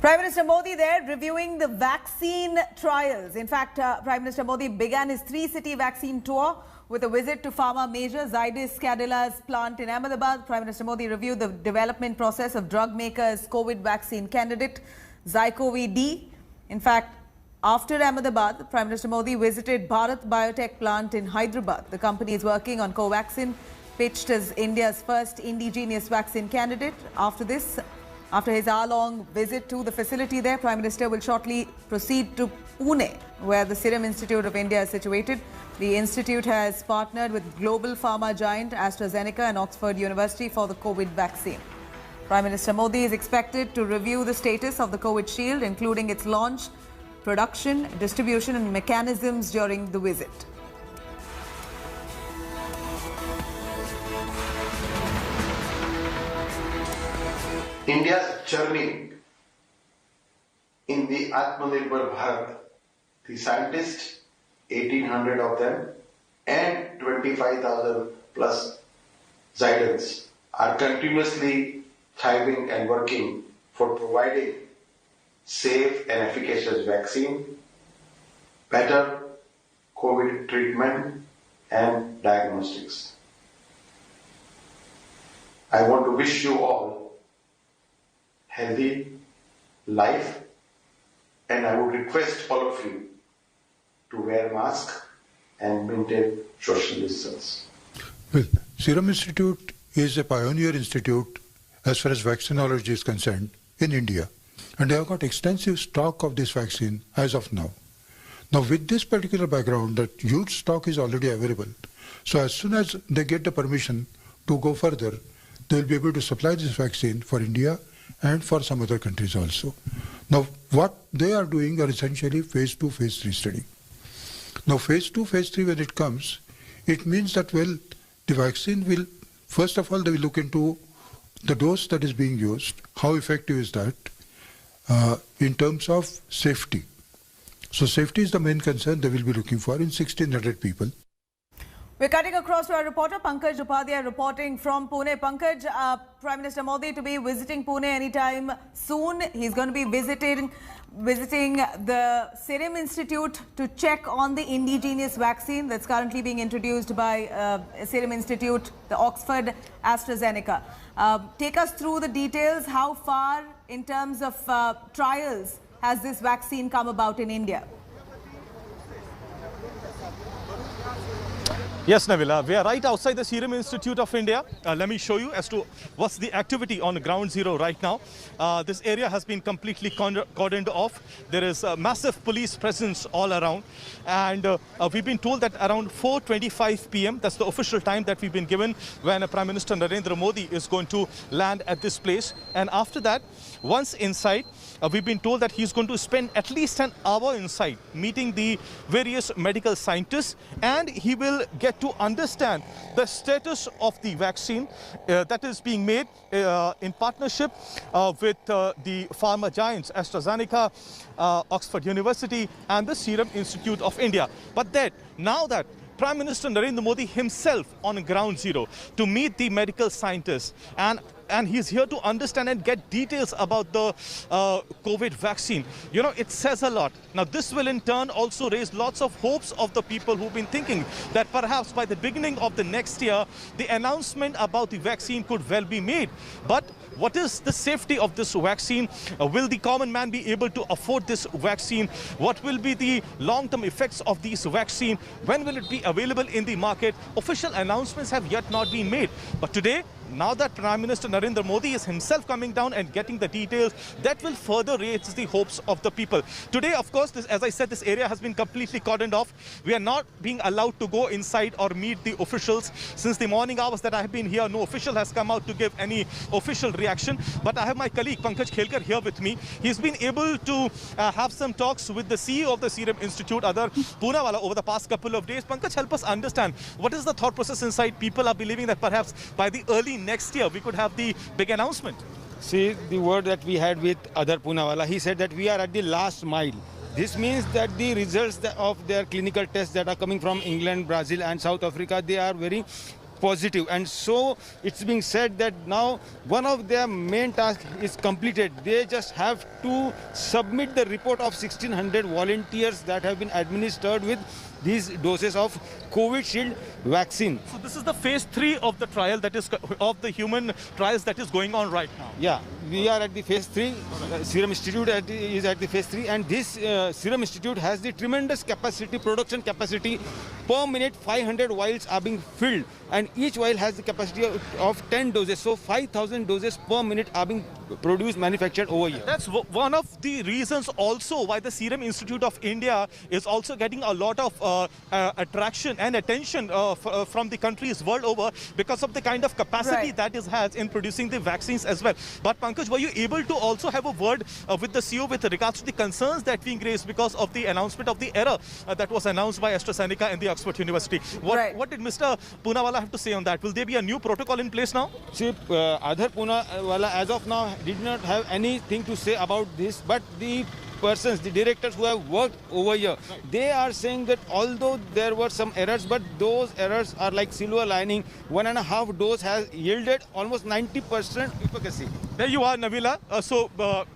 Prime Minister Modi there reviewing the vaccine trials. In fact, Prime Minister Modi began his 3-city vaccine tour with a visit to pharma major Zydus Cadila's plant in Ahmedabad. Prime Minister Modi reviewed the development process of drug maker's COVID vaccine candidate, Zydus. In fact, after Ahmedabad, Prime Minister Modi visited Bharat Biotech plant in Hyderabad. The company is working on Covaxin, pitched as India's first indigenous vaccine candidate. After his hour-long visit to the facility there, Prime Minister will shortly proceed to Pune, where the Serum Institute of India is situated. The institute has partnered with global pharma giant AstraZeneca and Oxford University for the COVID vaccine. Prime Minister Modi is expected to review the status of the COVID shield, including its launch, production, distribution and mechanisms during the visit. India's journey in the Atmanirbhar Bharat, the scientists, 1,800 of them, and 25,000 plus Zydus are continuously thriving and working for providing safe and efficacious vaccine, better COVID treatment and diagnostics. I want to wish you all healthy life, and I would request all of you to wear a mask and maintain social distance. Well, Serum Institute is a pioneer institute as far as vaccinology is concerned in India, and they have got extensive stock of this vaccine as of now. Now, with this particular background, that huge stock is already available. So as soon as they get the permission to go further, they will be able to supply this vaccine for India and for some other countries also. Now, what they are doing are essentially phase 2, phase 3 study. Now, phase 2, phase 3, when it comes, it means that, well, the vaccine will, first of all, they will look into the dose that is being used, how effective is that in terms of safety. So safety is the main concern they will be looking for in 1,600 people. We're cutting across to our reporter Pankaj Upadhyay reporting from Pune. Pankaj, Prime Minister Modi to be visiting Pune anytime soon. He's going to be visiting the Serum Institute to check on the indigenous vaccine that's currently being introduced by Serum Institute, the Oxford AstraZeneca. Take us through the details. How far in terms of trials has this vaccine come about in India? Yes, Navila, we are right outside the Serum Institute of India. Let me show you as to what's the activity on ground zero right now. This area has been completely cordoned off. There is a massive police presence all around. And we've been told that around 4:25 p.m., that's the official time that we've been given when Prime Minister Narendra Modi is going to land at this place. And after that, once inside, we've been told that he's going to spend at least an hour inside meeting the various medical scientists, and he will get to understand the status of the vaccine that is being made in partnership with the pharma giants AstraZeneca, Oxford University and the Serum Institute of India. But then, now that Prime Minister Narendra Modi himself on ground zero to meet the medical scientists, and he's here to understand and get details about the COVID vaccine. You know, it says a lot. Now, this will in turn also raise lots of hopes of the people who've been thinking that perhaps by the beginning of the next year, the announcement about the vaccine could well be made. But what is the safety of this vaccine? Will the common man be able to afford this vaccine? What will be the long-term effects of this vaccine? When will it be available in the market? Official announcements have yet not been made. But today, now that Prime Minister Narendra Modi is himself coming down and getting the details, that will further raise the hopes of the people. Today, of course, as I said, this area has been completely cordoned off. We are not being allowed to go inside or meet the officials. Since the morning hours that I have been here, no official has come out to give any official reaction. But I have my colleague Pankaj Khelkar here with me. He's been able to have some talks with the CEO of the Serum Institute, Adar Poonawala, over the past couple of days. Pankaj, help us understand what is the thought process inside. People are believing that perhaps by the early next year we could have the big announcement. See, the word that we had with Adar Poonawala, he said that we are at the last mile. This means that the results of their clinical tests that are coming from England, Brazil and South Africa, they are very positive, and so it's being said that now one of their main tasks is completed. They just have to submit the report of 1600 volunteers that have been administered with these doses of Covid-Shield vaccine. So this is the phase 3 of the trial, that is of the human trials that is going on right now. Yeah, we are at the phase 3. Serum Institute is at the phase 3, and this Serum Institute has the tremendous capacity, production capacity. Per minute 500 vials are being filled, and each vial has the capacity of 10 doses. So 5,000 doses per minute are being produced, manufactured over here. That's one of the reasons also why the Serum Institute of India is also getting a lot of attraction and attention from the countries world over, because of the kind of capacity that it has in producing the vaccines as well. But Pankaj, were you able to also have a word with the CEO with regards to the concerns that being raised because of the announcement of the error that was announced by AstraZeneca and the Oxford University? What did Mr. Poonawalla have to say on that? Will there be a new protocol in place now? See, Adhar Poonawalla as of now did not have anything to say about this, but the persons, the directors who have worked over here, they are saying that although there were some errors, but those errors are like silver lining. 1.5 dose has yielded almost 90% efficacy. There you are, Nabila.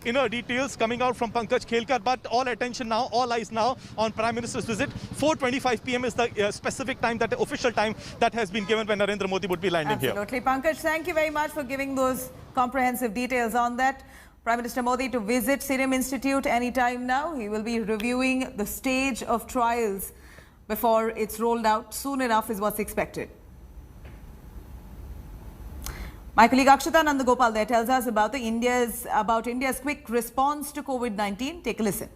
Inner details coming out from Pankaj Khelkar, but all attention now, all eyes now on Prime Minister's visit. 4:25 p.m. is the specific time, that the official time that has been given when Narendra Modi would be landing here. Absolutely. Pankaj, thank you very much for giving those comprehensive details on that. Prime Minister Modi to visit Serum Institute anytime now. He will be reviewing the stage of trials before it's rolled out. Soon enough is what's expected. My colleague Akshata Nandagopal there tells us about India's quick response to COVID-19. Take a listen.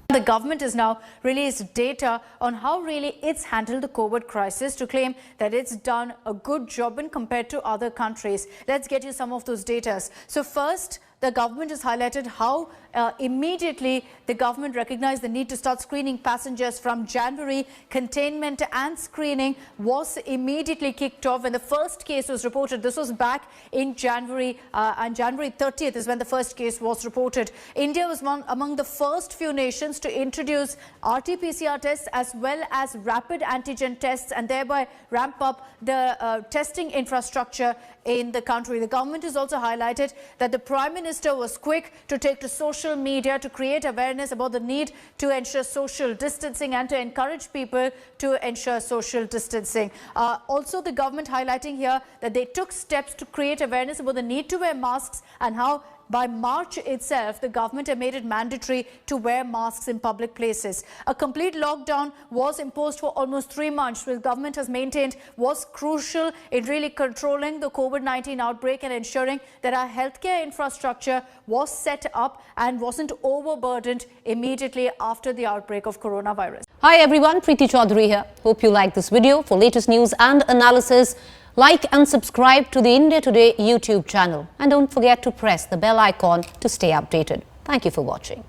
The government has now released data on how really it's handled the COVID crisis to claim that it's done a good job when compared to other countries. Let's get you some of those data. So first, the government has highlighted how immediately the government recognized the need to start screening passengers from January. Containment and screening was immediately kicked off when the first case was reported. This was back in January, and January 30th is when the first case was reported. India was among the first few nations to introduce RT-PCR tests as well as rapid antigen tests, and thereby ramp up the testing infrastructure in the country. The government has also highlighted that the Prime Minister was quick to take to social media to create awareness about the need to ensure social distancing and to encourage people to ensure social distancing. Also, the government highlighting here that they took steps to create awareness about the need to wear masks, and how by March itself, the government had made it mandatory to wear masks in public places. A complete lockdown was imposed for almost 3 months, which the government has maintained was crucial in really controlling the COVID-19 outbreak and ensuring that our healthcare infrastructure was set up and wasn't overburdened immediately after the outbreak of coronavirus. Hi everyone, Preeti Chaudhary here. Hope you like this video. For latest news and analysis, like and subscribe to the India Today YouTube channel, and don't forget to press the bell icon to stay updated. Thank you for watching.